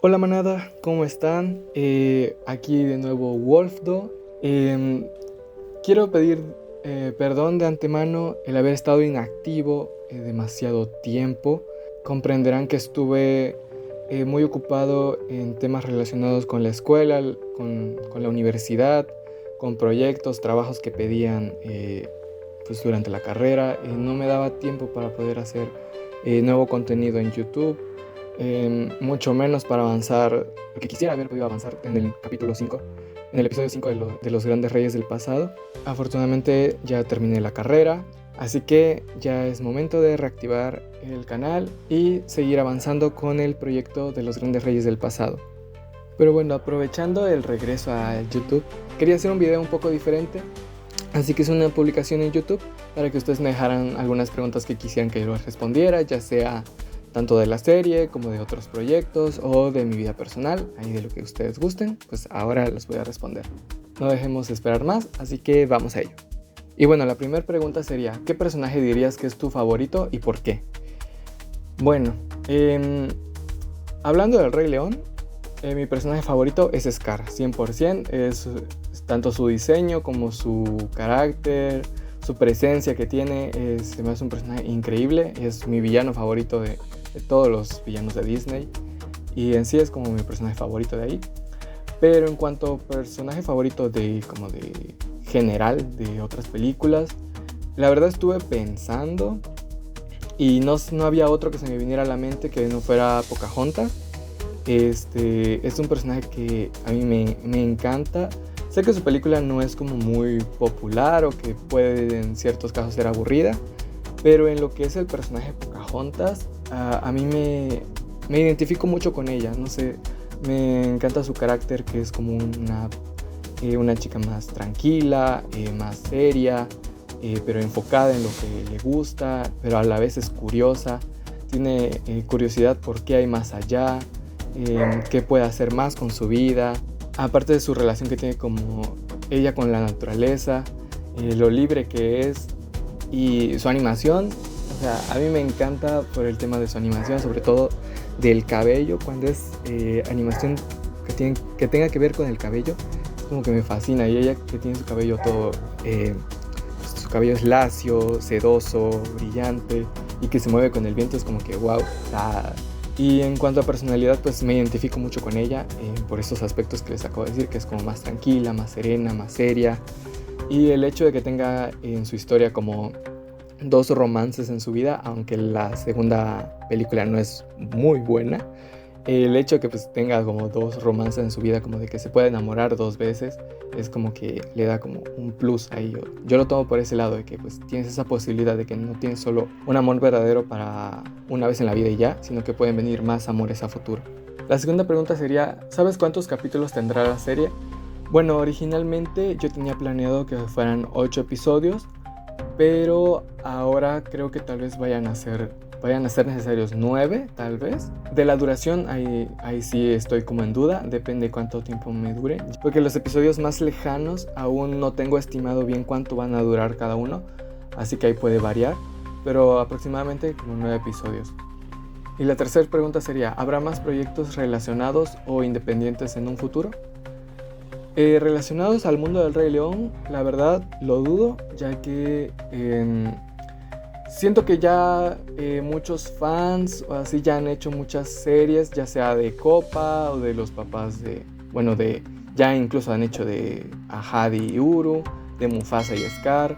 Hola manada, ¿cómo están? Aquí de nuevo Wolfdo. Quiero pedir perdón de antemano el haber estado inactivo demasiado tiempo. Comprenderán que estuve muy ocupado en temas relacionados con la escuela, con la universidad, con proyectos, trabajos que pedían pues durante la carrera. No me daba tiempo para poder hacer nuevo contenido en YouTube. Mucho menos para avanzar lo que quisiera haber podido avanzar en el capítulo 5, en el episodio 5 de los grandes reyes del pasado. Afortunadamente ya terminé la carrera, así que ya es momento de reactivar el canal y seguir avanzando con el proyecto de los grandes reyes del pasado. Pero bueno, aprovechando el regreso a YouTube, quería hacer un video un poco diferente, así que es una publicación en YouTube para que ustedes me dejaran algunas preguntas que quisieran que yo les respondiera, ya sea tanto de la serie como de otros proyectos o de mi vida personal, ahí de lo que ustedes gusten, pues ahora les voy a responder. No dejemos de esperar más, así que vamos a ello. Y bueno, la primera pregunta sería, ¿qué personaje dirías que es tu favorito y por qué? Bueno, hablando del Rey León, mi personaje favorito es Scar, 100%, es tanto su diseño como su carácter, su presencia que tiene, se me hace un personaje increíble, es mi villano favorito de todos los villanos de Disney y en sí es como mi personaje favorito de ahí. Pero en cuanto a personaje favorito de general de otras películas, la verdad estuve pensando y no había otro que se me viniera a la mente que no fuera Pocahontas. Es un personaje que a mí me encanta. Sé que su película no es como muy popular o que puede en ciertos casos ser aburrida, pero en lo que es el personaje Pocahontas, a mí me identifico mucho con ella. No sé, me encanta su carácter, que es como una chica más tranquila, más seria, pero enfocada en lo que le gusta, pero a la vez es curiosa. Tiene curiosidad por qué hay más allá, qué puede hacer más con su vida. Aparte de su relación que tiene como ella con la naturaleza, lo libre que es y su animación. O sea, a mí me encanta por el tema de su animación, sobre todo del cabello. Cuando es animación que tenga que ver con el cabello, como que me fascina. Y ella que tiene su cabello todo, su cabello es lacio, sedoso, brillante y que se mueve con el viento, es como que wow. Y en cuanto a personalidad, pues me identifico mucho con ella por esos aspectos que les acabo de decir, que es como más tranquila, más serena, más seria. Y el hecho de que tenga en su historia como dos romances en su vida, aunque la segunda película no es muy buena, el hecho de que pues tenga como dos romances en su vida, como de que se pueda enamorar dos veces, es como que le da como un plus ahí. Yo lo tomo por ese lado, de que pues tienes esa posibilidad de que no tienes solo un amor verdadero para una vez en la vida y ya, sino que pueden venir más amores a futuro. La segunda pregunta sería, ¿sabes cuántos capítulos tendrá la serie? Bueno, originalmente yo tenía planeado que fueran 8 episodios, pero ahora creo que tal vez vayan a ser necesarios 9, tal vez. De la duración, ahí sí estoy como en duda, depende cuánto tiempo me dure, porque los episodios más lejanos aún no tengo estimado bien cuánto van a durar cada uno, así que ahí puede variar, pero aproximadamente como 9 episodios. Y la tercera pregunta sería, ¿habrá más proyectos relacionados o independientes en un futuro? Relacionados al mundo del Rey León, la verdad lo dudo, ya que siento que ya muchos fans o así ya han hecho muchas series, ya sea de Copa o de los papás ya incluso han hecho de Ahadi y Uru, de Mufasa y Scar.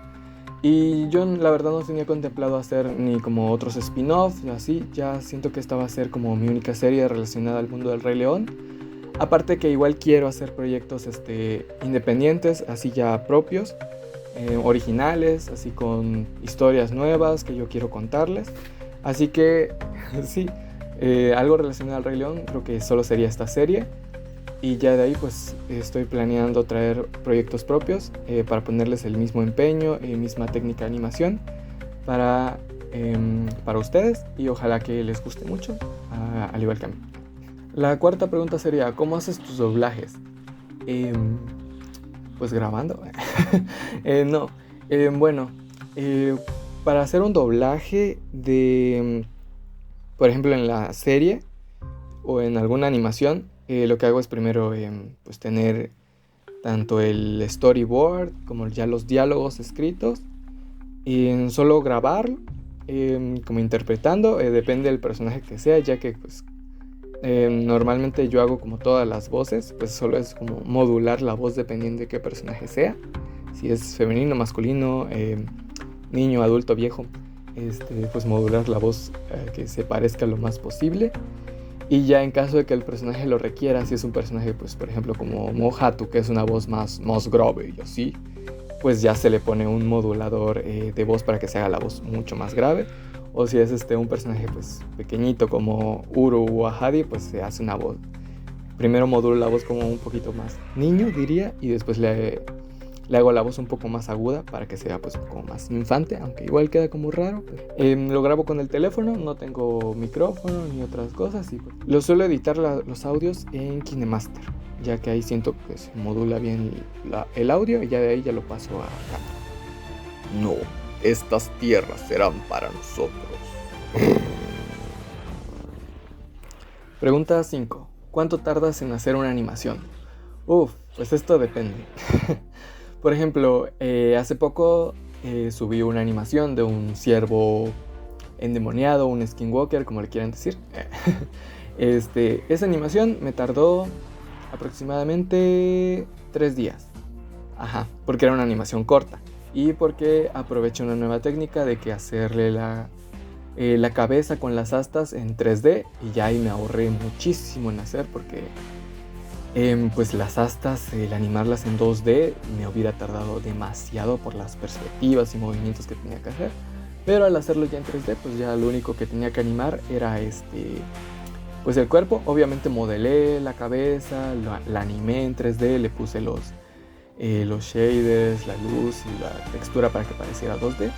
Y yo la verdad no tenía contemplado hacer ni como otros spin-offs, así, ya siento que esta va a ser como mi única serie relacionada al mundo del Rey León. Aparte que igual quiero hacer proyectos independientes, así ya propios, originales, así con historias nuevas que yo quiero contarles. Así que sí, algo relacionado al Rey León creo que solo sería esta serie. Y ya de ahí pues estoy planeando traer proyectos propios para ponerles el mismo empeño y misma técnica de animación para ustedes y ojalá que les guste mucho, al igual que a mí. La cuarta pregunta sería, ¿cómo haces tus doblajes? Pues grabando. No, bueno, para hacer un doblaje de, por ejemplo, en la serie, o en alguna animación, lo que hago es primero pues tener tanto el storyboard como ya los diálogos escritos, y en solo grabar como interpretando, depende del personaje que sea, ya que pues normalmente yo hago como todas las voces, pues solo es como modular la voz dependiendo de qué personaje sea, si es femenino, masculino, niño, adulto, viejo, pues modular la voz que se parezca lo más posible. Y ya en caso de que el personaje lo requiera, si es un personaje, pues por ejemplo como Mohatu, que es una voz más grave y así, pues ya se le pone un modulador de voz para que se haga la voz mucho más grave. O si es un personaje pues pequeñito como Uru o Ahadi, pues se hace una voz. Primero modulo la voz como un poquito más niño, diría, y después le hago la voz un poco más aguda para que sea pues como más infante, aunque igual queda como raro. Lo grabo con el teléfono, no tengo micrófono ni otras cosas, y pues, lo suelo editar los audios en KineMaster, ya que ahí siento que se modula bien el audio y ya de ahí ya lo paso a Canva. No, estas tierras serán para nosotros. Pregunta 5. ¿Cuánto tardas en hacer una animación? Pues esto depende. Por ejemplo, hace poco subí una animación de un ciervo endemoniado, un skinwalker, como le quieran decir. Esa animación me tardó aproximadamente 3 días. Ajá, porque era una animación corta. Y porque aproveché una nueva técnica de que hacerle la cabeza con las astas en 3D. Y ya ahí me ahorré muchísimo en hacer, porque pues las astas, el animarlas en 2D me hubiera tardado demasiado por las perspectivas y movimientos que tenía que hacer. Pero al hacerlo ya en 3D, pues ya lo único que tenía que animar era pues el cuerpo. Obviamente modelé la cabeza, la animé en 3D, le puse los shaders, la luz y la textura para que pareciera 2D.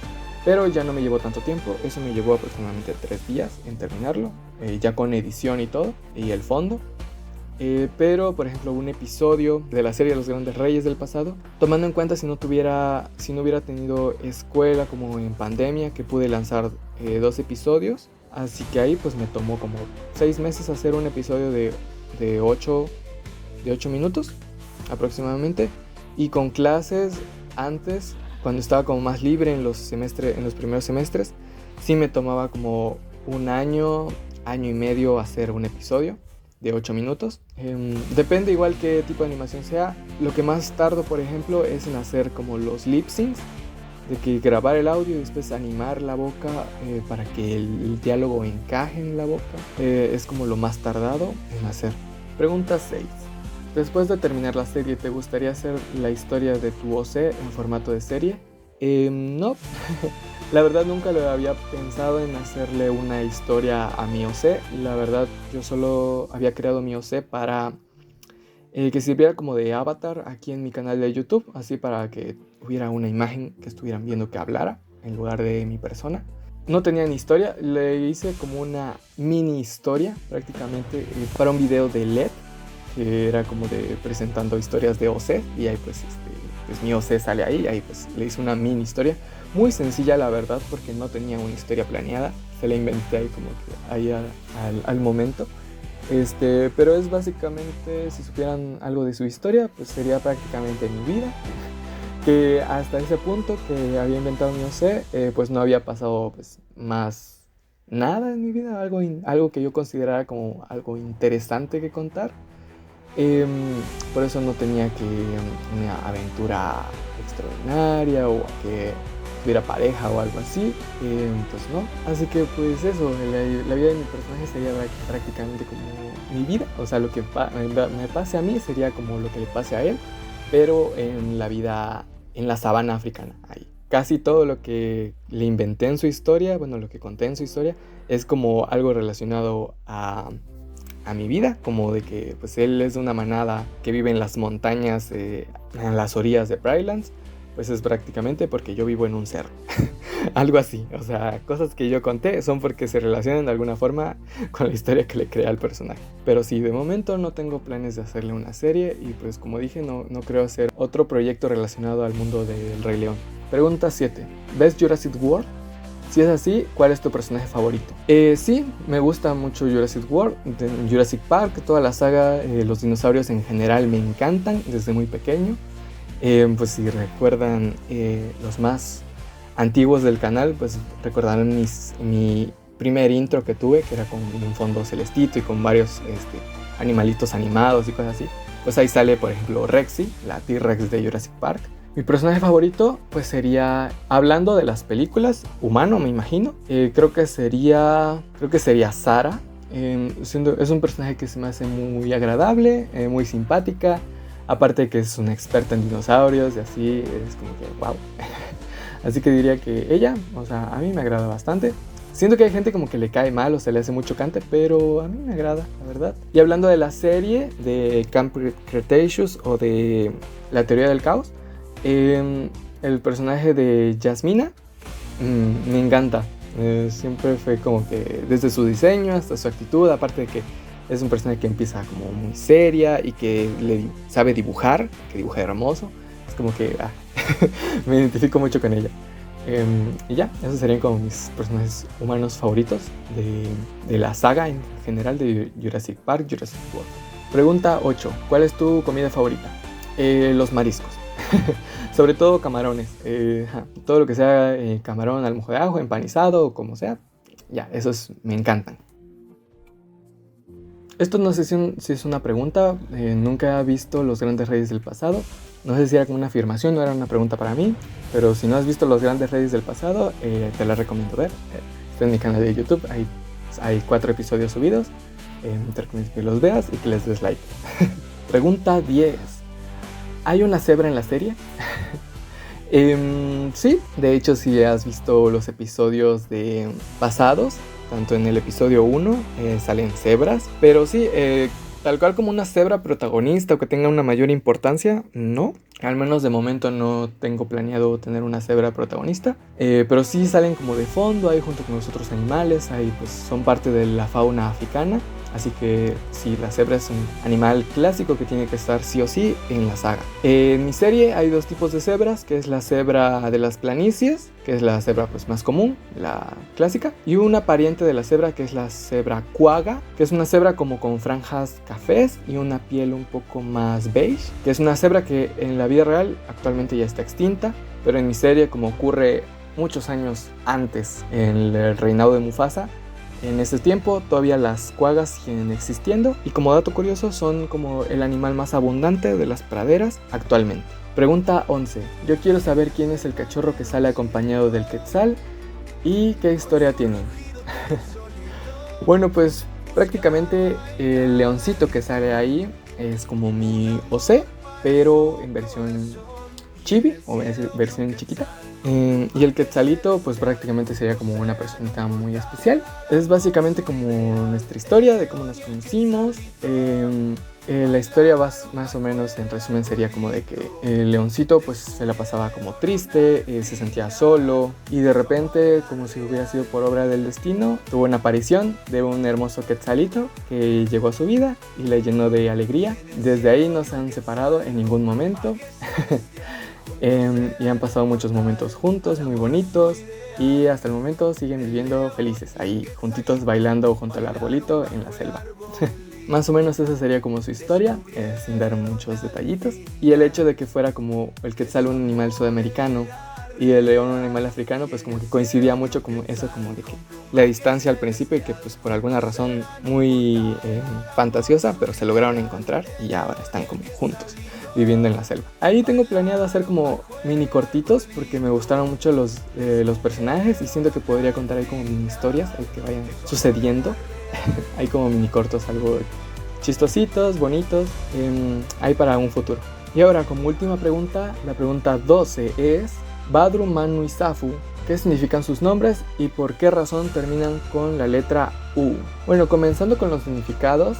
Pero ya no me llevó tanto tiempo, eso me llevó aproximadamente 3 días en terminarlo, ya con edición y todo, y el fondo. Pero por ejemplo un episodio de la serie Los Grandes Reyes del pasado, tomando en cuenta si no hubiera tenido escuela como en pandemia, que pude lanzar 2 episodios, así que ahí pues me tomó como 6 meses hacer un episodio de 8 minutos aproximadamente. Y con clases antes, cuando estaba como más libre en los primeros semestres, sí me tomaba como un año y medio hacer un episodio de 8 minutos. Depende igual qué tipo de animación sea. Lo que más tardo, por ejemplo, es en hacer como los lip syncs, de que grabar el audio y después animar la boca para que el diálogo encaje en la boca. Es como lo más tardado en hacer. Pregunta 6. Después de terminar la serie, ¿te gustaría hacer la historia de tu OC en formato de serie? No. La verdad nunca lo había pensado en hacerle una historia a mi OC. La verdad yo solo había creado mi OC para que sirviera como de avatar aquí en mi canal de YouTube. Así para que hubiera una imagen que estuvieran viendo que hablara en lugar de mi persona. No tenía ni historia, le hice como una mini historia prácticamente para un video de LED. Que era como de presentando historias de OC, y ahí pues mi OC sale ahí pues le hice una mini historia, muy sencilla la verdad, porque no tenía una historia planeada, se la inventé ahí como que ahí al momento, pero es básicamente, si supieran algo de su historia, pues sería prácticamente mi vida, que hasta ese punto que había inventado mi OC, pues no había pasado pues más nada en mi vida, algo que yo considerara como algo interesante que contar. Por eso no tenía que una aventura extraordinaria o que tuviera pareja o algo así, pues no. Así que pues eso, la vida de mi personaje sería prácticamente como mi vida. O sea, lo que me pase a mí sería como lo que le pase a él, pero en la vida, en la sabana africana, ahí. Casi todo lo que le inventé en su historia, bueno, lo que conté en su historia, es como algo relacionado a mi vida, como de que pues él es de una manada que vive en las montañas, en las orillas de Brightlands, pues es prácticamente porque yo vivo en un cerro. Algo así, o sea, cosas que yo conté son porque se relacionan de alguna forma con la historia que le creé al personaje. Pero sí, de momento no tengo planes de hacerle una serie y pues como dije, no creo hacer otro proyecto relacionado al mundo del Rey León. Pregunta 7. ¿Ves Jurassic World? Si es así, ¿cuál es tu personaje favorito? Sí, me gusta mucho Jurassic World, Jurassic Park, toda la saga, los dinosaurios en general me encantan desde muy pequeño. Pues si recuerdan los más antiguos del canal, pues recordarán mi primer intro que tuve, que era con un fondo celestito y con varios animalitos animados y cosas así. Pues ahí sale, por ejemplo, Rexy, la T-Rex de Jurassic Park. Mi personaje favorito pues sería, hablando de las películas, humano me imagino, creo que sería Sara. Es un personaje que se me hace muy agradable, muy simpática, aparte de que es una experta en dinosaurios y así, es como que wow. Así que diría que ella, o sea, a mí me agrada bastante. Siento que hay gente como que le cae mal o se le hace muy chocante, pero a mí me agrada, la verdad. Y hablando de la serie de Camp Cretaceous o de la teoría del caos, el personaje de Jasmina me encanta. Siempre fue como que desde su diseño hasta su actitud, aparte de que es un personaje que empieza como muy seria y que sabe dibujar, que dibuja hermoso. Es como que me identifico mucho con ella. Y ya, esos serían como mis personajes humanos favoritos de la saga en general de Jurassic Park, Jurassic World. Pregunta 8. ¿Cuál es tu comida favorita? Los mariscos. Sobre todo camarones. Todo lo que sea camarón al mojo de ajo, empanizado o como sea. Ya, esos me encantan. Esto no sé si es una pregunta. Nunca he visto Los Grandes Reyes del Pasado. No sé si era como una afirmación o era una pregunta para mí. Pero si no has visto Los Grandes Reyes del Pasado, te la recomiendo ver. Está en mi canal de YouTube. Hay 4 episodios subidos. Te recomiendo que los veas y que les des like. Pregunta 10. ¿Hay una cebra en la serie? Sí, de hecho si has visto los episodios pasados, tanto en el episodio 1 salen cebras, pero sí, tal cual como una cebra protagonista o que tenga una mayor importancia, no. Al menos de momento no tengo planeado tener una cebra protagonista, pero sí salen como de fondo ahí junto con los otros animales, ahí pues son parte de la fauna africana. Así que sí, la cebra es un animal clásico que tiene que estar sí o sí en la saga. En mi serie hay 2 tipos de cebras, que es la cebra de las planicies, que es la cebra pues más común, la clásica, y una pariente de la cebra que es la cebra quagga, que es una cebra como con franjas cafés y una piel un poco más beige, que es una cebra que en la vida real actualmente ya está extinta, pero en mi serie, como ocurre muchos años antes en el reinado de Mufasa, en ese tiempo todavía las quaggas siguen existiendo y como dato curioso son como el animal más abundante de las praderas actualmente. Pregunta 11. Yo quiero saber quién es el cachorro que sale acompañado del quetzal y qué historia tiene. Bueno, pues prácticamente el leoncito que sale ahí es como mi OC, pero en versión chibi o versión chiquita. Y el quetzalito pues prácticamente sería como una personita muy especial. Es básicamente como nuestra historia de cómo nos conocimos. La historia más o menos en resumen sería como de que el leoncito pues se la pasaba como triste, se sentía solo y de repente, como si hubiera sido por obra del destino, tuvo una aparición de un hermoso quetzalito que llegó a su vida y le llenó de alegría. Desde ahí no se han separado en ningún momento. Y han pasado muchos momentos juntos, muy bonitos, y hasta el momento siguen viviendo felices, ahí juntitos bailando junto al arbolito en la selva. Más o menos esa sería como su historia, sin dar muchos detallitos. Y el hecho de que fuera como el quetzal un animal sudamericano y el león un animal africano, pues como que coincidía mucho como eso, como de que la distancia al principio y que pues por alguna razón muy fantasiosa, pero se lograron encontrar y ya ahora están como juntos, viviendo en la selva. Ahí tengo planeado hacer como mini cortitos porque me gustaron mucho los personajes y siento que podría contar ahí como mini historias que vayan sucediendo. Hay como mini cortos, algo chistositos, bonitos, ahí para un futuro. Y ahora como última pregunta, la pregunta 12 es: Badru, Manu y Zafu, ¿qué significan sus nombres y por qué razón terminan con la letra U? Bueno, comenzando con los significados,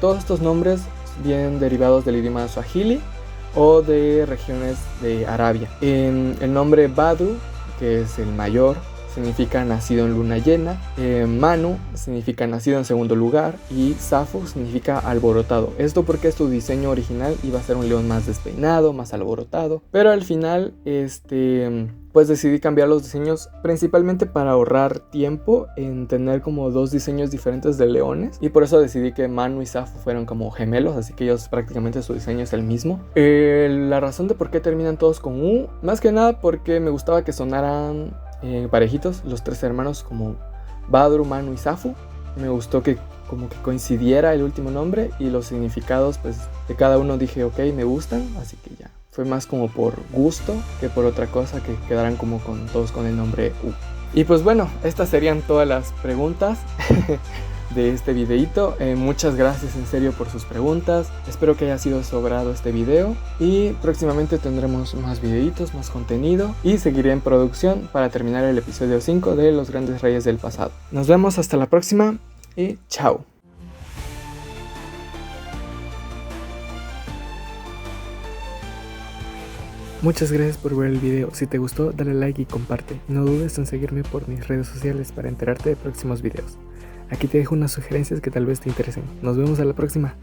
todos estos nombres vienen derivados del idioma Swahili o de regiones de Arabia. El nombre Badru, que es el mayor, significa nacido en luna llena, Manu significa nacido en segundo lugar y Safu significa alborotado. Esto porque su diseño original iba a ser un león más despeinado, más alborotado, pero al final pues decidí cambiar los diseños principalmente para ahorrar tiempo en tener como dos diseños diferentes de leones, y por eso decidí que Manu y Safu fueron como gemelos, así que ellos prácticamente su diseño es el mismo. La razón de por qué terminan todos con U, más que nada porque me gustaba que sonaran parejitos los tres hermanos como Badru, Manu y Safu. Me gustó que como que coincidiera el último nombre, y los significados pues de cada uno dije ok, me gustan, así que ya. Fue más como por gusto que por otra cosa, que quedaran como todos con el nombre U. Y pues bueno, estas serían todas las preguntas de este videito. Muchas gracias en serio por sus preguntas. Espero que haya sido de su agrado este video, y próximamente tendremos más videitos, más contenido, y seguiré en producción para terminar el episodio 5 de Los Grandes Reyes del Pasado. Nos vemos hasta la próxima y chao. Muchas gracias por ver el video. Si te gustó, dale like y comparte. No dudes en seguirme por mis redes sociales para enterarte de próximos videos. Aquí te dejo unas sugerencias que tal vez te interesen. Nos vemos a la próxima.